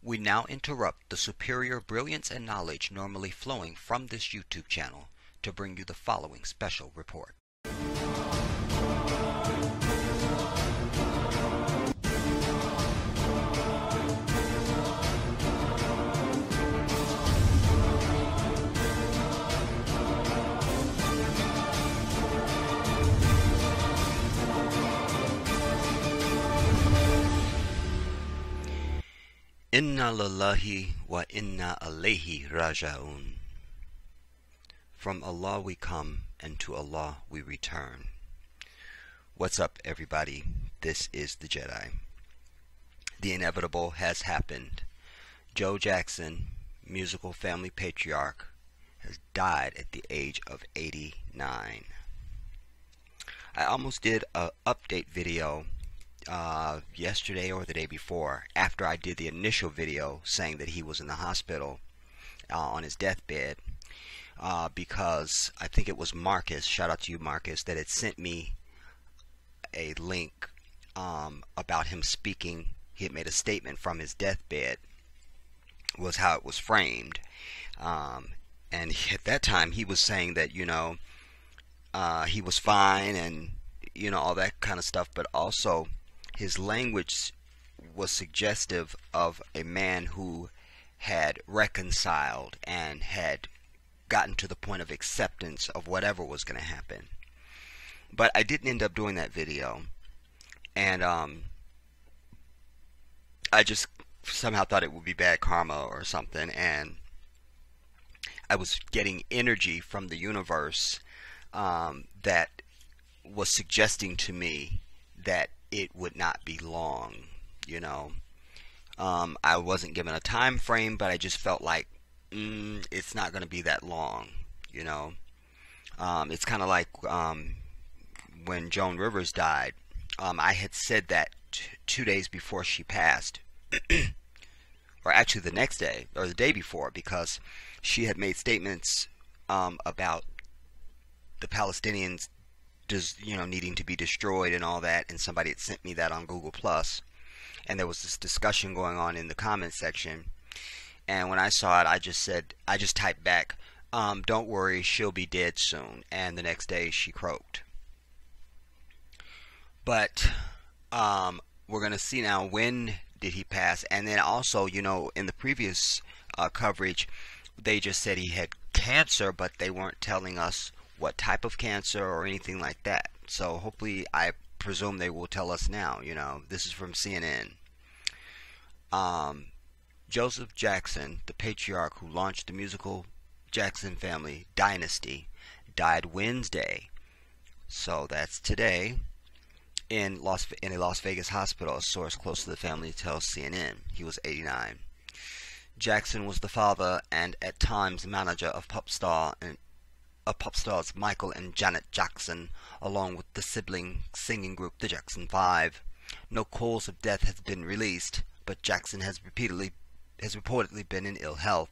We now interrupt the superior brilliance and knowledge normally flowing from this YouTube channel to bring you the following special report. Inna lillahi wa inna alayhi rajaun. From Allah we come, and to Allah we return. What's up, everybody? This is the Jedi. The inevitable has happened. Joe Jackson, musical family patriarch, has died at the age of 89. I almost did an update video yesterday or the day before, after I did the initial video saying that he was in the hospital on his deathbed, because I think it was Marcus, shout out to you Marcus, that had sent me a link about him speaking. He had made a statement from his deathbed, was how it was framed, and at that time he was saying that, you know, he was fine and, you know, all that kind of stuff, but also his language was suggestive of a man who had reconciled and had gotten to the point of acceptance of whatever was going to happen. But I didn't end up doing that video, and I just somehow thought it would be bad karma or something, and I was getting energy from the universe that was suggesting to me that it would not be long, you know. I wasn't given a time frame, but I just felt like it's not going to be that long, you know. It's kind of like when Joan Rivers died. I had said that 2 days before she passed, or actually the next day, or the day before, because she had made statements about the Palestinians, you know, needing to be destroyed and all that, and somebody had sent me that on Google Plus, and there was this discussion going on in the comment section, and when I saw it, I just typed back, don't worry, she'll be dead soon, and the next day she croaked. But we're going to see now, when did he pass? And then also, you know, in the previous coverage, they just said he had cancer, but they weren't telling us what type of cancer or anything like that. So hopefully, I presume they will tell us now. You know, this is from CNN. Joseph Jackson, the patriarch who launched the musical Jackson family dynasty, died Wednesday. So that's today, in a Las Vegas hospital. A source close to the family tells CNN. He was 89. Jackson was the father and at times manager of pop stars Michael and Janet Jackson, along with the sibling singing group the Jackson 5. No cause of death has been released, but Jackson has reportedly been in ill health.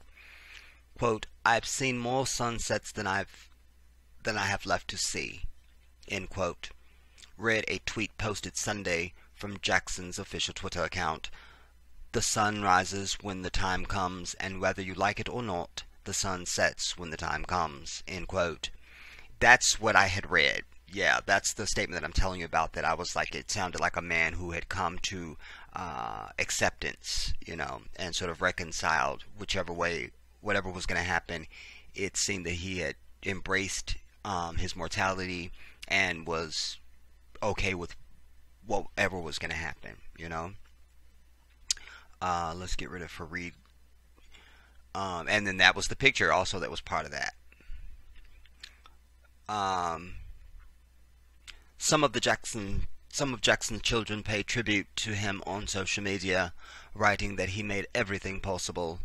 Quote, "I've seen more sunsets than I have left to see," end quote. Read a tweet posted Sunday from Jackson's official Twitter account. "The sun rises when the time comes, and whether you like it or not, the sun sets when the time comes," end quote. That's what I had read. Yeah, that's the statement that I'm telling you about, that I was like, it sounded like a man who had come to acceptance, you know, and sort of reconciled whichever way, whatever was going to happen. It seemed that he had embraced his mortality and was okay with whatever was going to happen, you know. Let's get rid of Fareed. And then that was the picture also that was part of that. Some of Jackson's children pay tribute to him on social media, writing that he made everything possible.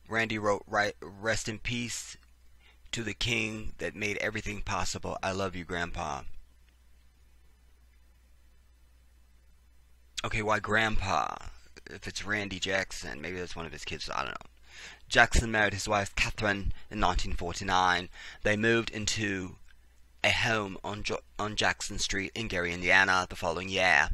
Randy wrote, "Rest in peace to the king that made everything possible. I love you, Grandpa." Okay, why Grandpa? If it's Randy Jackson, maybe that's one of his kids, I don't know. Jackson married his wife Catherine in 1949. They moved into a home on Jackson Street in Gary, Indiana the following year,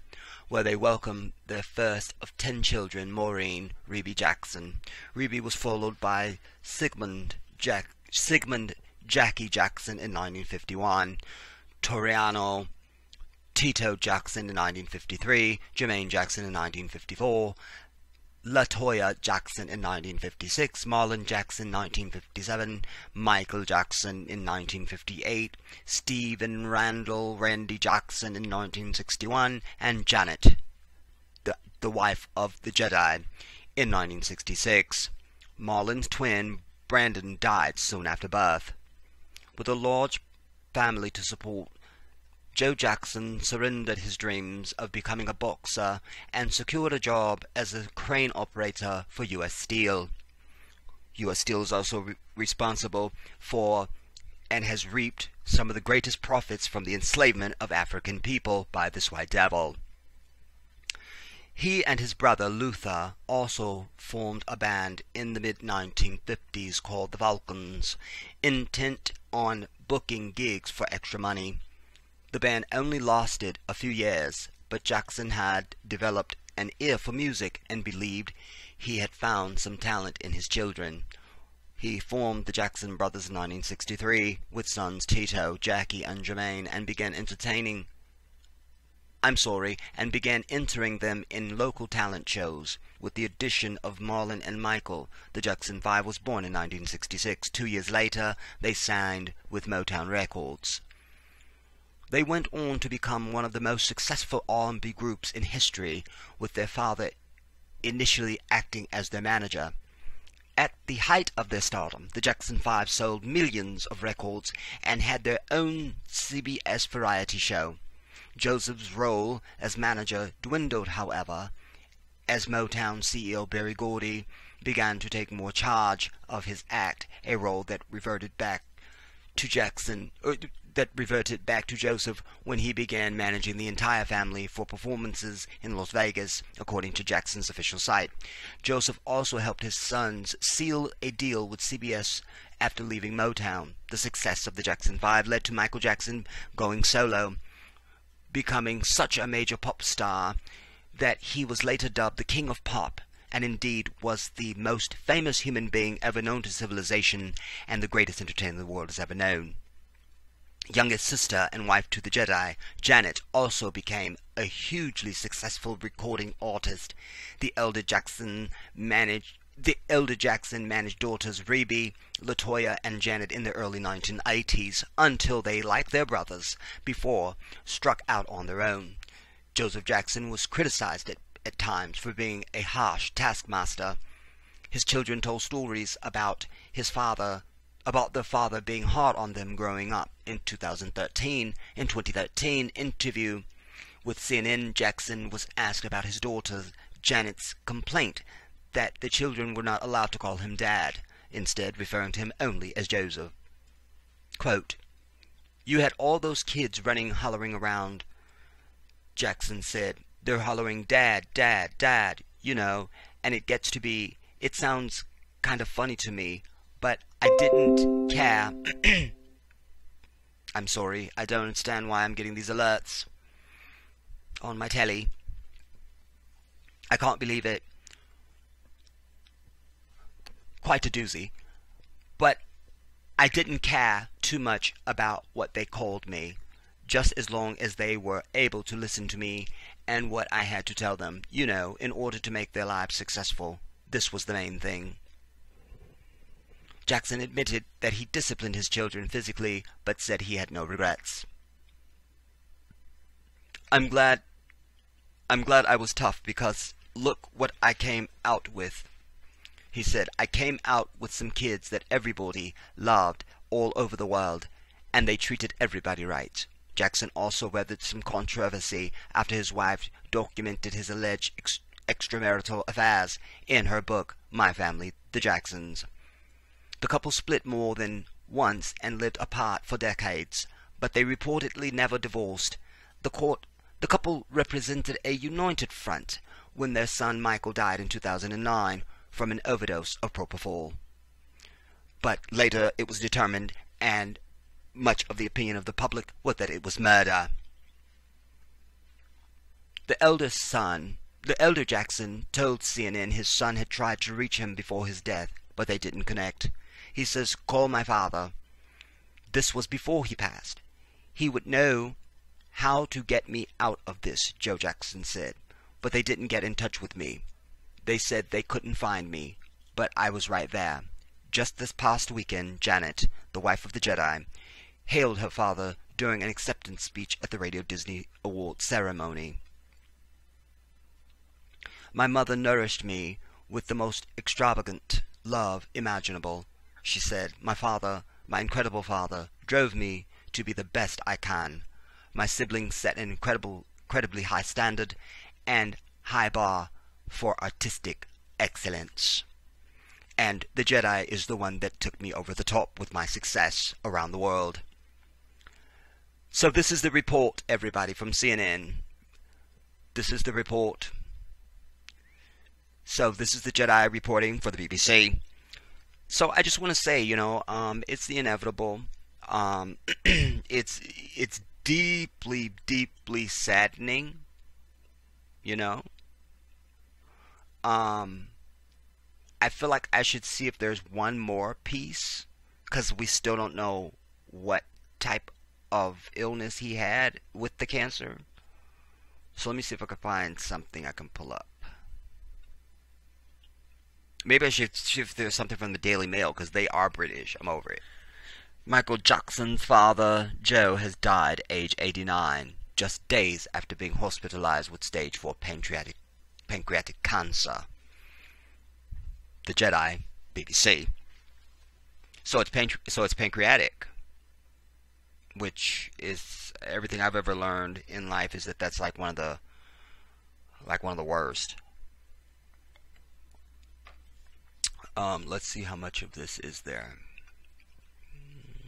where they welcomed their first of 10 children, Maureen Reby Jackson. Reby was followed by Sigmund Jackie Jackson in 1951, Toriano Tito Jackson in 1953, Jermaine Jackson in 1954, LaToya Jackson in 1956, Marlon Jackson 1957, Michael Jackson in 1958, Stephen Randall Randy Jackson in 1961, and Janet, the wife of the Jedi, in 1966. Marlon's twin, Brandon, died soon after birth. With a large family to support, Joe Jackson surrendered his dreams of becoming a boxer and secured a job as a crane operator for U.S. Steel. U.S. Steel is also responsible for and has reaped some of the greatest profits from the enslavement of African people by this white devil. He and his brother Luther also formed a band in the mid-1950s called the Vulcans, intent on booking gigs for extra money. The band only lasted a few years, but Jackson had developed an ear for music and believed he had found some talent in his children. He formed the Jackson Brothers in 1963 with sons Tito, Jackie, and Jermaine, and began entering them in local talent shows. With the addition of Marlon and Michael, the Jackson 5 was born in 1966. 2 years later, they signed with Motown Records. They went on to become one of the most successful R&B groups in history, with their father initially acting as their manager. At the height of their stardom, the Jackson 5 sold millions of records and had their own CBS variety show. Joseph's role as manager dwindled, however, as Motown CEO Berry Gordy began to take more charge of his act, a role that reverted back to Joseph when he began managing the entire family for performances in Las Vegas, according to Jackson's official site. Joseph also helped his sons seal a deal with CBS after leaving Motown. The success of the Jackson 5 led to Michael Jackson going solo, becoming such a major pop star that he was later dubbed the King of Pop, and indeed was the most famous human being ever known to civilization and the greatest entertainer the world has ever known. Youngest sister and wife to the Jedi, Janet also became a hugely successful recording artist. The elder Jackson managed daughters Reby, LaToya, and Janet in the early 1980s until they, like their brothers before, struck out on their own. Joseph Jackson was criticized at times for being a harsh taskmaster. His children told stories about their father being hard on them growing up. In 2013 interview with CNN, Jackson was asked about his daughter Janet's complaint that the children were not allowed to call him Dad, instead referring to him only as Joseph. Quote, "You had all those kids running, hollering around," Jackson said. "They're hollering, 'Dad, Dad, Dad,' you know, and it sounds kind of funny to me, but I didn't care." I'm sorry, I don't understand why I'm getting these alerts on my telly. I can't believe it. Quite a doozy. But I didn't care too much about what they called me, just as long as they were able to listen to me and what I had to tell them, you know, in order to make their lives successful. This was the main thing. Jackson admitted that he disciplined his children physically, but said he had no regrets. I'm glad I was tough, because look what I came out with," he said. "I came out with some kids that everybody loved all over the world, and they treated everybody right." Jackson also weathered some controversy after his wife documented his alleged extramarital affairs in her book, My Family, The Jacksons. The couple split more than once and lived apart for decades, but they reportedly never divorced. The couple represented a united front when their son Michael died in 2009 from an overdose of propofol. But later it was determined, and much of the opinion of the public was that it was murder. The elder Jackson, told CNN his son had tried to reach him before his death, but they didn't connect. He says, "Call my father." This was before he passed. "He would know how to get me out of this," Joe Jackson said, "but they didn't get in touch with me. They said they couldn't find me, but I was right there." Just this past weekend, Janet, the wife of the Jedi, hailed her father during an acceptance speech at the Radio Disney Awards ceremony. "My mother nourished me with the most extravagant love imaginable," she said. "My father, my incredible father, drove me to be the best I can. My siblings set an incredibly high standard and high bar for artistic excellence. And the Jedi is the one that took me over the top with my success around the world." So this is the report, everybody, from CNN. This is the report. So this is the Jedi reporting for the BBC. So I just want to say, it's the inevitable. It's deeply, deeply saddening. I feel like I should see if there's one more piece, because we still don't know what type of illness he had with the cancer. So let me see if I can find something I can pull up. Maybe I should see if there's something from the Daily Mail, because they are British. I'm over it. Michael Jackson's father, Joe, has died age 89, just days after being hospitalized with stage 4 pancreatic cancer. The Jedi, BBC. So it's pancreatic, which is everything I've ever learned in life is that that's like one of the worst. Let's see how much of this is there.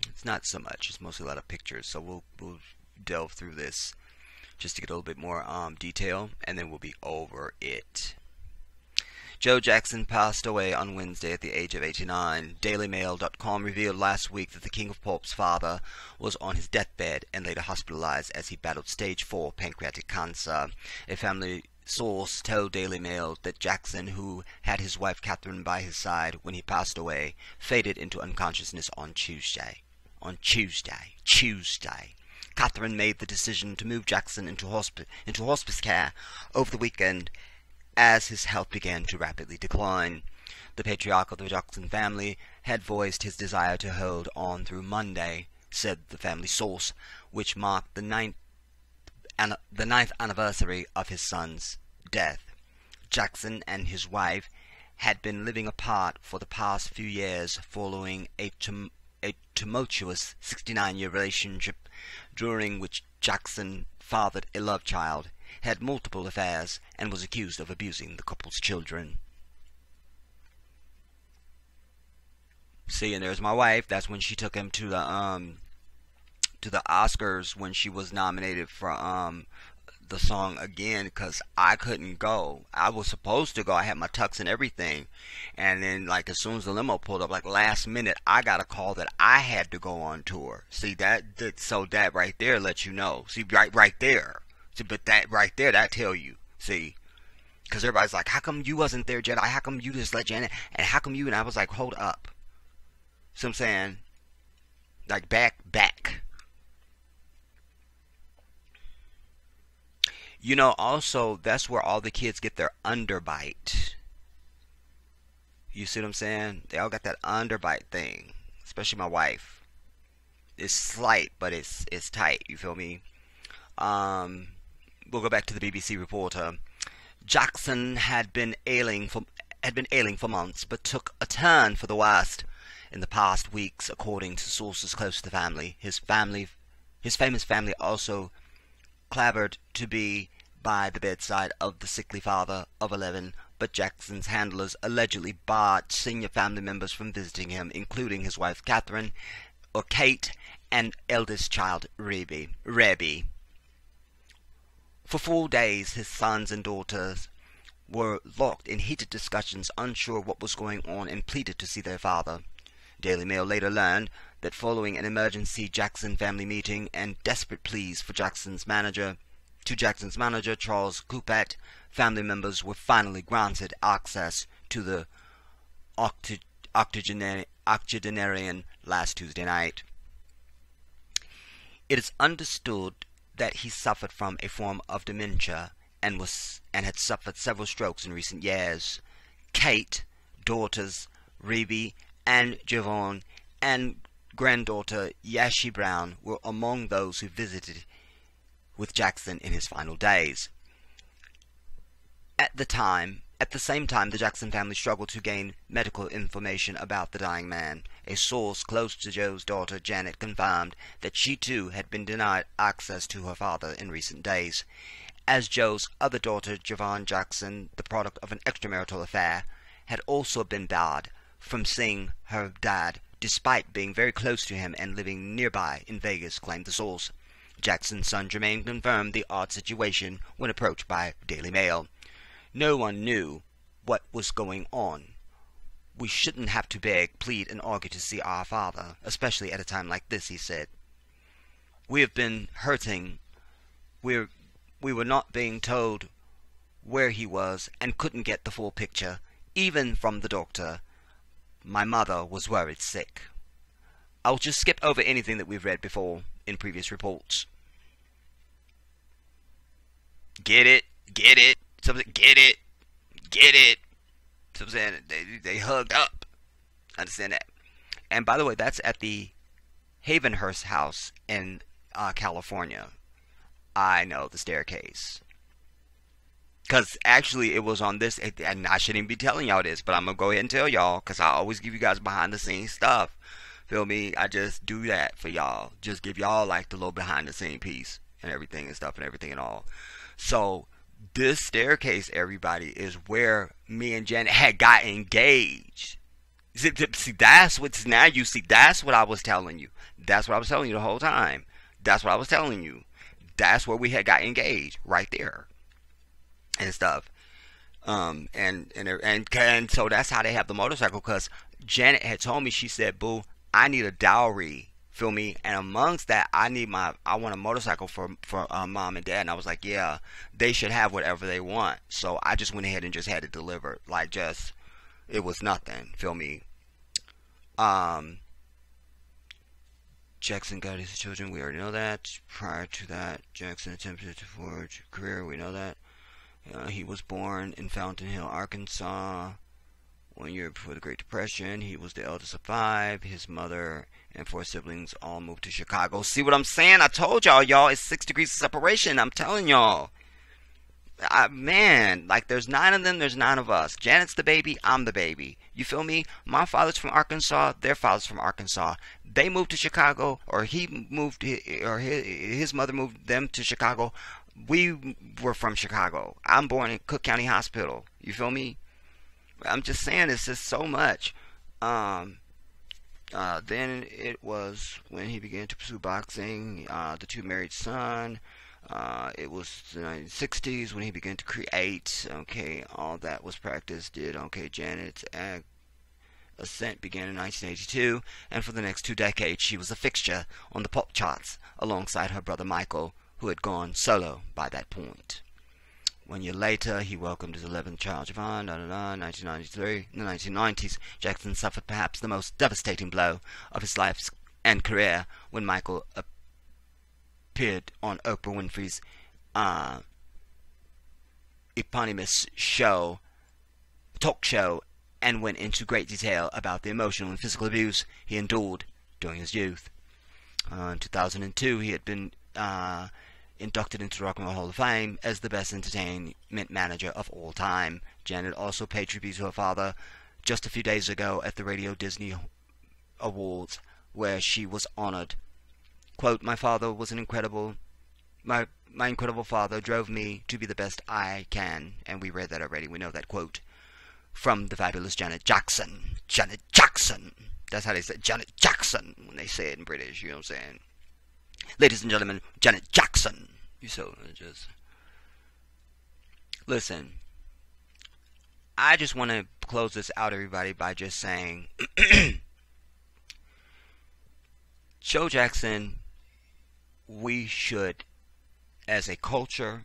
It's not so much. It's mostly a lot of pictures. So we'll delve through this just to get a little bit more detail, and then we'll be over it. Joe Jackson passed away on Wednesday at the age of 89. DailyMail.com revealed last week that the King of Pop's father was on his deathbed and later hospitalized as he battled stage 4 pancreatic cancer. A family source told Daily Mail that Jackson, who had his wife Catherine by his side when he passed away, faded into unconsciousness on Tuesday. Catherine made the decision to move Jackson into hospice care over the weekend as his health began to rapidly decline. The patriarch of the Jackson family had voiced his desire to hold on through Monday, said the family source, which marked the ninth anniversary of his son's death. Jackson and his wife had been living apart for the past few years following a tumultuous 69-year relationship during which Jackson fathered a love child, had multiple affairs, and was accused of abusing the couple's children. See, and there's my wife. That's when she took him to the Oscars when she was nominated for the song Again, because I couldn't go. I was supposed to go. I had my tux and everything, and then like as soon as the limo pulled up, like last minute, I got a call that I had to go on tour. See so that right there lets you know. See, right there. See, but that right there, that tell you. See, because everybody's like, how come you wasn't there, Jedi? How come you just let Janet? And how come you? And I was like, hold up. See what I'm saying? Like back. Also, that's where all the kids get their underbite. You see what I'm saying? They all got that underbite thing. Especially my wife. It's slight, but it's tight. You feel me? We'll go back to the BBC reporter. Jackson had been ailing for months, but took a turn for the worst in the past weeks, according to sources close to the family. His famous family also clamored to be by the bedside of the sickly father of 11, but Jackson's handlers allegedly barred senior family members from visiting him, including his wife Catherine, or Kate, and eldest child Rebby. For 4 days, his sons and daughters were locked in heated discussions, unsure what was going on, and pleaded to see their father. Daily Mail later learned that following an emergency Jackson family meeting and desperate pleas for Jackson's manager, Charles Coupet, family members were finally granted access to the octogenarian last Tuesday night. It is understood that he suffered from a form of dementia and had suffered several strokes in recent years. Kate, daughters Rebe and Javon, and granddaughter Yashi Brown were among those who visited with Jackson in his final days. At the same time, the Jackson family struggled to gain medical information about the dying man. A source close to Joe's daughter Janet confirmed that she too had been denied access to her father in recent days. As Joe's other daughter, Javon Jackson, the product of an extramarital affair, had also been barred from seeing her dad, despite being very close to him and living nearby in Vegas, claimed the source. Jackson's son Jermaine confirmed the odd situation when approached by Daily Mail. No one knew what was going on. We shouldn't have to beg, plead, and argue to see our father, especially at a time like this, he said. We have been hurting. We were not being told where he was and couldn't get the full picture, even from the doctor. My mother was worried sick. I'll just skip over anything that we've read before in previous reports. Get it? Get it? Get it? Get it? So I'm saying they hugged up. Understand that? And by the way, that's at the Havenhurst house in California. I know the staircase. Because actually it was on this, and I shouldn't even be telling y'all this, but I'm going to go ahead and tell y'all, because I always give you guys behind the scenes stuff. Feel me? I just do that for y'all. Just give y'all like the little behind the scene piece and everything and stuff and everything and all. So this staircase, everybody, is where me and Janet had got engaged. See, that's what's now you see. That's what I was telling you. That's what I was telling you the whole time. That's what I was telling you. That's where we had got engaged, right there, and stuff. And so that's how they have the motorcycle. Cause Janet had told me, she said, "Boo, I need a dowry." Feel me? And amongst that, I want a motorcycle for mom and dad. And I was like, yeah, they should have whatever they want. So I just went ahead and just had it delivered. Like, just, it was nothing. Feel me? Jackson got his children. We already know that. Prior to that, Jackson attempted to forge a career. We know that. He was born in Fountain Hill, Arkansas. 1 year before the Great Depression. He was the eldest of 5. His mother and 4 siblings all moved to Chicago. See what I'm saying? I told y'all, it's 6 degrees of separation. I'm telling y'all. Man, like there's 9 of them, there's 9 of us. Janet's the baby, I'm the baby. You feel me? My father's from Arkansas, their father's from Arkansas. They moved to Chicago, or he moved, or his mother moved them to Chicago. We were from Chicago. I'm born in Cook County Hospital. You feel me? I'm just saying, it's just so much. Then it was when he began to pursue boxing. The 2 married son. It was the 1960s when he began to create. Okay, all that was practiced. Janet's ascent began in 1982, and for the next 2 decades, she was a fixture on the pop charts alongside her brother Michael, who had gone solo by that point. 1 year later, he welcomed his 11th child, Javon. 1993. In the 1990s, Jackson suffered perhaps the most devastating blow of his life and career when Michael appeared on Oprah Winfrey's eponymous talk show, and went into great detail about the emotional and physical abuse he endured during his youth. In 2002, he had been inducted into the Rock and Roll Hall of Fame as the best entertainment manager of all time. Janet also paid tribute to her father just a few days ago at the Radio Disney Awards, where she was honored. Quote, my incredible father drove me to be the best I can. And we read that already. We know that quote from the fabulous Janet Jackson. Janet Jackson. That's how they say Janet Jackson when they say it in British. You know what I'm saying? Ladies and gentlemen, Janet Jackson. Just listen. I just want to close this out, everybody, by just saying Joe Jackson, we should, as a culture,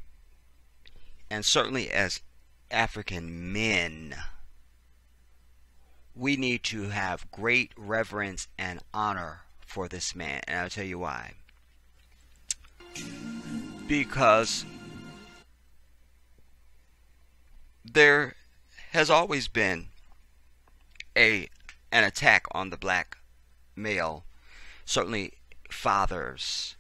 and certainly as African men, we need to have great reverence and honor for this man. And I'll tell you why. Because there has always been an attack on the black male, certainly fathers,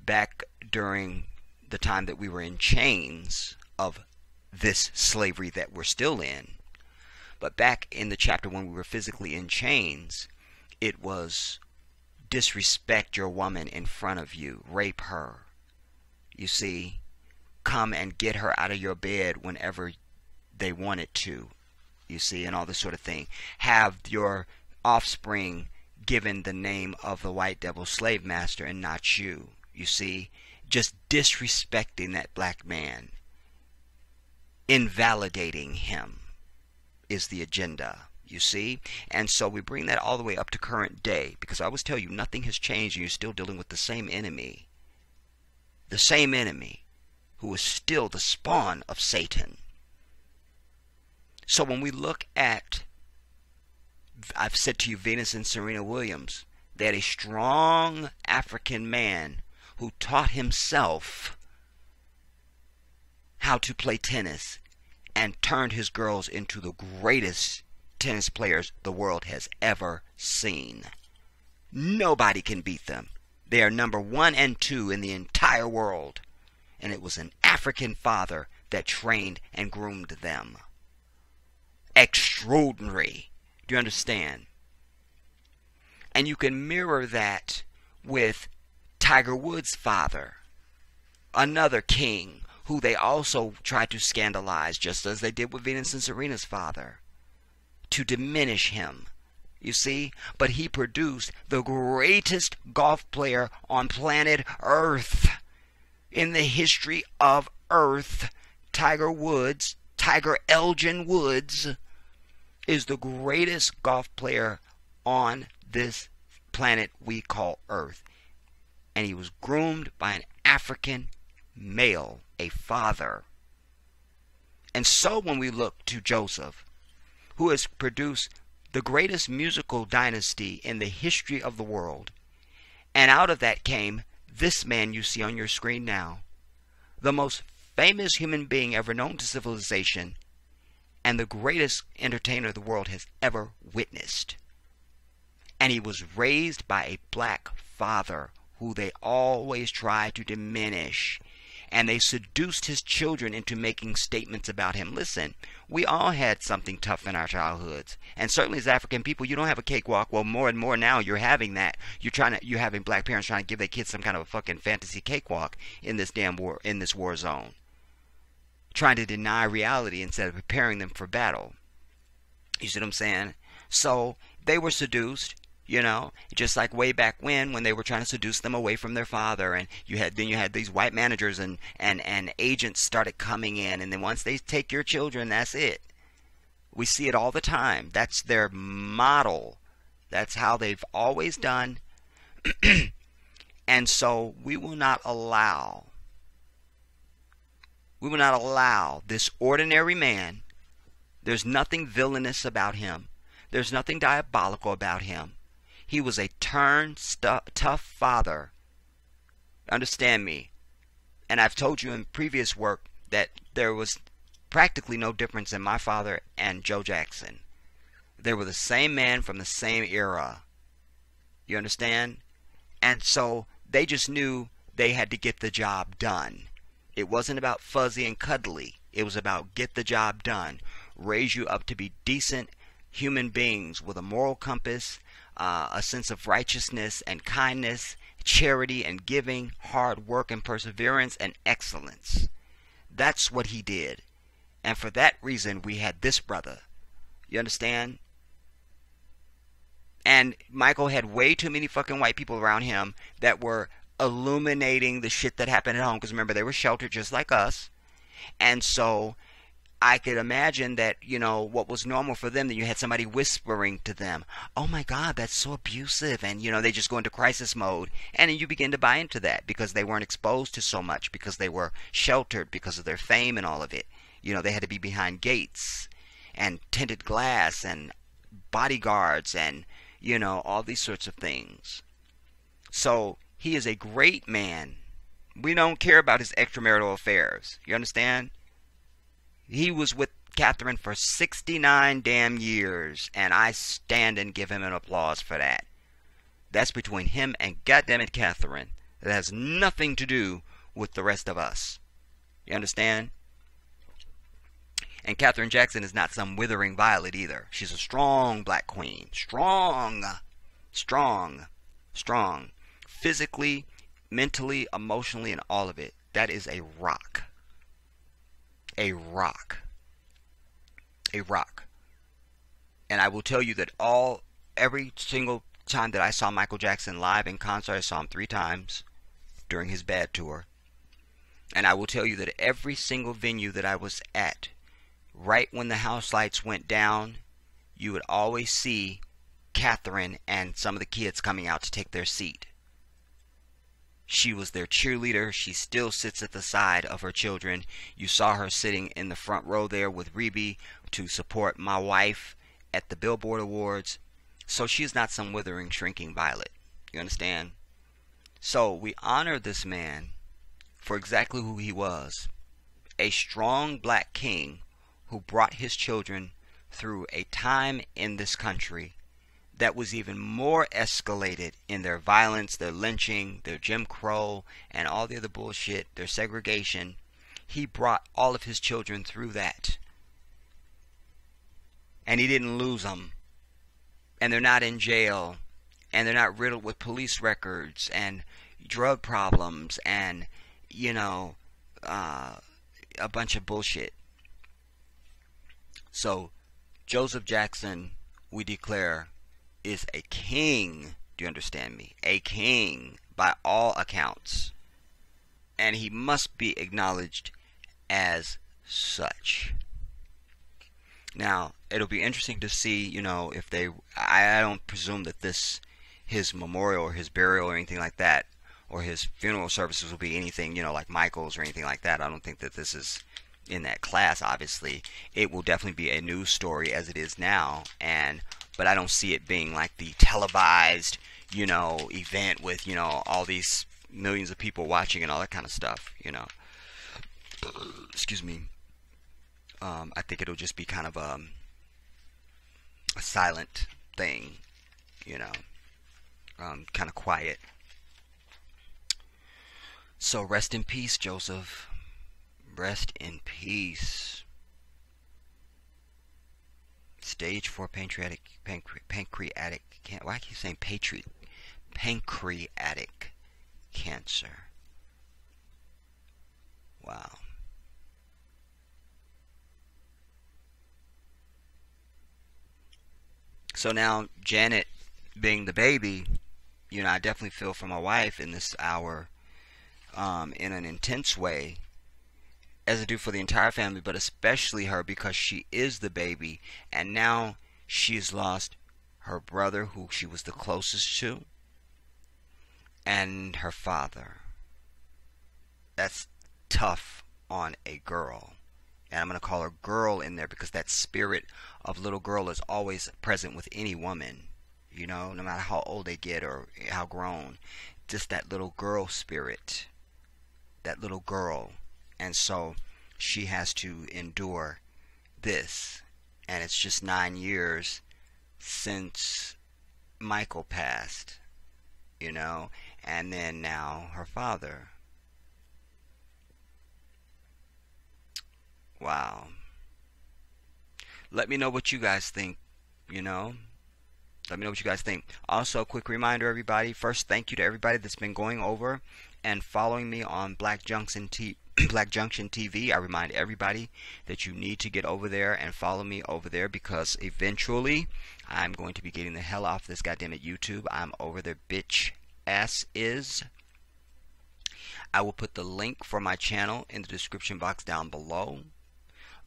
back during the time that we were in chains of this slavery that we're still in. But back in the chapter when we were physically in chains, it was disrespect your woman in front of you, rape her. You see, come and get her out of your bed whenever they wanted to, you see, and all this sort of thing. Have your offspring given the name of the white devil slave master and not you, you see. Just disrespecting that black man, invalidating him is the agenda, you see. And so we bring that all the way up to current day, because I always tell you nothing has changed and you're still dealing with the same enemy who is still the spawn of Satan. So when we look at, I've said to you, Venus and Serena Williams, they had a strong African man who taught himself how to play tennis and turned his girls into the greatest tennis players the world has ever seen. Nobody can beat them. They are number 1 and 2 in the entire world. And it was an African father that trained and groomed them. Extraordinary. Do you understand? And you can mirror that with Tiger Woods' father, another king who they also tried to scandalize, just as they did with Venus and Serena's father, to diminish him, you see. But he produced the greatest golf player on planet Earth in the history of Earth. Tiger Woods, Tiger Elgin Woods, is the greatest golf player on this planet we call Earth. And he was groomed by an African male, a father. And so when we look to Joseph, who has produced the greatest musical dynasty in the history of the world, and out of that came this man you see on your screen now, the most famous human being ever known to civilization, and the greatest entertainer the world has ever witnessed. And he was raised by a black father who they always try to diminish. And they seduced his children into making statements about him. Listen, we all had something tough in our childhoods. And certainly as African people, you don't have a cakewalk. Well, more and more now you're having that. You're having black parents trying to give their kids some kind of a fucking fantasy cakewalk in this damn war, in this war zone. Trying to deny reality instead of preparing them for battle. You see what I'm saying? So they were seduced. Just like way back when they were trying to seduce them away from their father, and you had these white managers and agents started coming in, and then once they take your children, that's it. We see it all the time. That's their model. That's how they've always done. And so we will not allow this ordinary man. There's nothing villainous about him. There's nothing diabolical about him. He was a tough father. Understand me. And I've told you in previous work that there was practically no difference in my father and Joe Jackson. They were the same man from the same era. You understand? And so they just knew they had to get the job done. It wasn't about fuzzy and cuddly. It was about get the job done. Raise you up to be decent human beings with a moral compass, a sense of righteousness and kindness, charity and giving, hard work and perseverance and excellence. That's what he did. And for that reason, we had this brother. You understand? And Michael had way too many fucking white people around him that were illuminating the shit that happened at home. Because remember, they were sheltered just like us. And so I could imagine that, what was normal for them, that you had somebody whispering to them, oh my God, that's so abusive. And, they just go into crisis mode. And then you begin to buy into that because they weren't exposed to so much, because they were sheltered because of their fame and all of it. They had to be behind gates and tinted glass and bodyguards and, all these sorts of things. So he is a great man. We don't care about his extramarital affairs. You understand? He was with Catherine for 69 damn years, and I stand and give him an applause for that. That's between him and goddammit Catherine. That has nothing to do with the rest of us. You understand? And Catherine Jackson is not some withering violet either. She's a strong black queen. Strong. Strong. Strong. Physically, mentally, emotionally, and all of it. That is a rock. A rock. A rock. And I will tell you that every single time that I saw Michael Jackson live in concert, I saw him 3 times during his Bad tour. And I will tell you that every single venue that I was at, right when the house lights went down, you would always see Catherine and some of the kids coming out to take their seat. She was their cheerleader. She still sits at the side of her children. You saw her sitting in the front row there with Rebe to support my wife at the Billboard Awards. So she's not some withering, shrinking violet. You understand? So we honor this man for exactly who he was. A strong black king who brought his children through a time in this country that was even more escalated in their violence, their lynching, their Jim Crow, and all the other bullshit, their segregation. He brought all of his children through that. And he didn't lose them. And they're not in jail. And they're not riddled with police records and drug problems and, a bunch of bullshit. So, Joseph Jackson, we declare, is a king. Do you understand me? A king by all accounts. And he must be acknowledged as such. Now, it'll be interesting to see, if I don't presume that his memorial or his burial or anything like that, or his funeral services will be anything, like Michael's or anything like that. I don't think that this is in that class, obviously. It will definitely be a news story as it is now, but I don't see it being like the televised, event with, all these millions of people watching and all that kind of stuff, Excuse me. I think it'll just be kind of a silent thing, kind of quiet. So rest in peace, Joseph. Rest in peace. Stage 4 pancreatic cancer. Why I keep saying pancreatic cancer. Wow. So now Janet being the baby, I definitely feel for my wife in this hour, in an intense way, as I do for the entire family, but especially her, because she is the baby, and now she's lost her brother, who she was the closest to, and her father. That's tough on a girl. And I'm going to call her girl in there because that spirit of little girl is always present with any woman, no matter how old they get or how grown. Just that little girl spirit. That little girl. And so she has to endure this. And it's just 9 years since Michael passed, and then now her father. Wow. Let me know what you guys think, Let me know what you guys think. Also, a quick reminder, everybody. First, thank you to everybody that's been going over and following me on Black Junction TV. I remind everybody that you need to get over there and follow me over there, because eventually I'm going to be getting the hell off this goddamn YouTube. I'm over there, bitch ass is. I will put the link for my channel in the description box down below.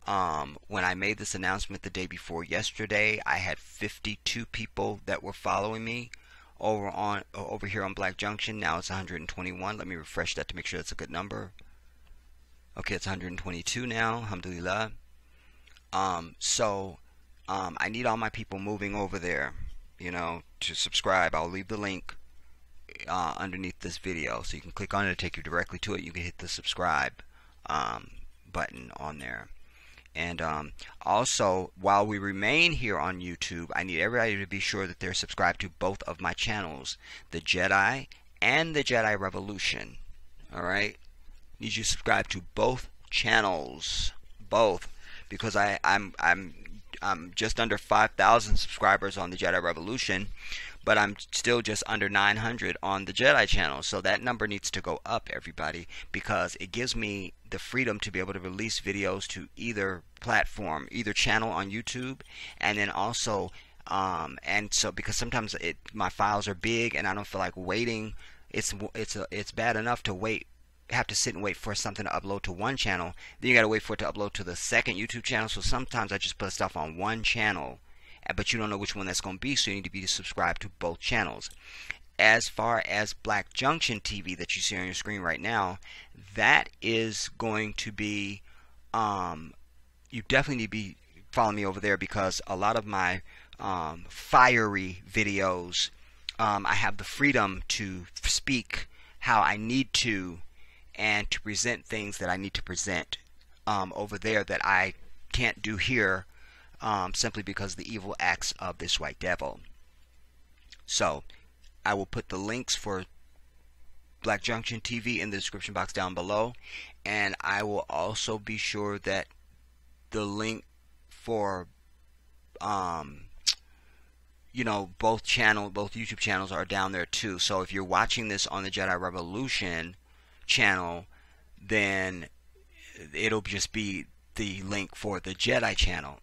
When I made this announcement the day before yesterday, I had 52 people that were following me over here on Black Junction. Now it's 121. Let me refresh that to make sure that's a good number. Okay, it's 122 now. Alhamdulillah. I need all my people moving over there, you know, to subscribe. I'll leave the link underneath this video, so you can click on it to take you directly to it. You can hit the subscribe button on there. And also, while we remain here on YouTube, I need everybody to be sure that they're subscribed to both of my channels, the Jedi and the Jedi Revolution. Alright? Need you to subscribe to both channels. Both. Because I'm just under 5,000 subscribers on the Jedi Revolution, but I'm still just under 900 on the Jedi channel. So that number needs to go up, everybody, because it gives me the freedom to be able to release videos to either platform, either channel on YouTube, and then also and so because sometimes my files are big and I don't feel like waiting. It's bad enough to have to sit and wait for something to upload to one channel, then you got to wait for it to upload to the second YouTube channel. So sometimes I just put stuff on one channel, but you don't know which one that's going to be, so you need to be subscribed to both channels. As far as Black Junction TV that you see on your screen right now, that is going to be, you definitely need to be following me over there, because a lot of my fiery videos, I have the freedom to speak how I need to, and to present things that I need to present over there that I can't do here, simply because of the evil acts of this white devil. So I will put the links for Black Junction TV in the description box down below, and I will also be sure that the link for you know, both YouTube channels are down there too. So if you're watching this on the Jedi Revolution channel, then it'll just be the link for the Jedi channel.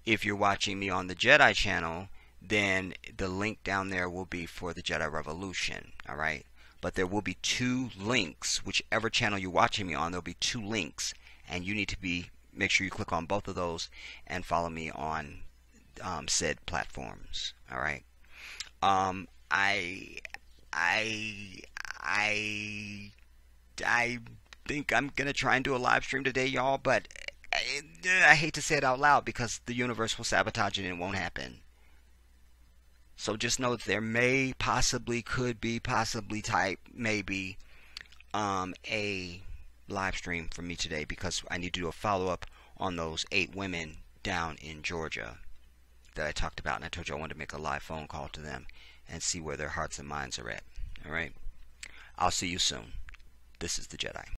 If you're watching me on the Jedi channel, then the link down there will be for the Jedi Revolution. Alright? But there will be two links. Whichever channel you're watching me on, there'll be two links, and you need to make sure you click on both of those and follow me on said platforms. Alright? I think I'm gonna try and do a live stream today, y'all, but I hate to say it out loud because the universe will sabotage it and it won't happen. So just know that there may possibly, could be, possibly type, maybe a live stream from me today, because I need to do a follow-up on those 8 women down in Georgia that I talked about, and I told you I wanted to make a live phone call to them and see where their hearts and minds are at. Alright? I'll see you soon. This is the Jedi.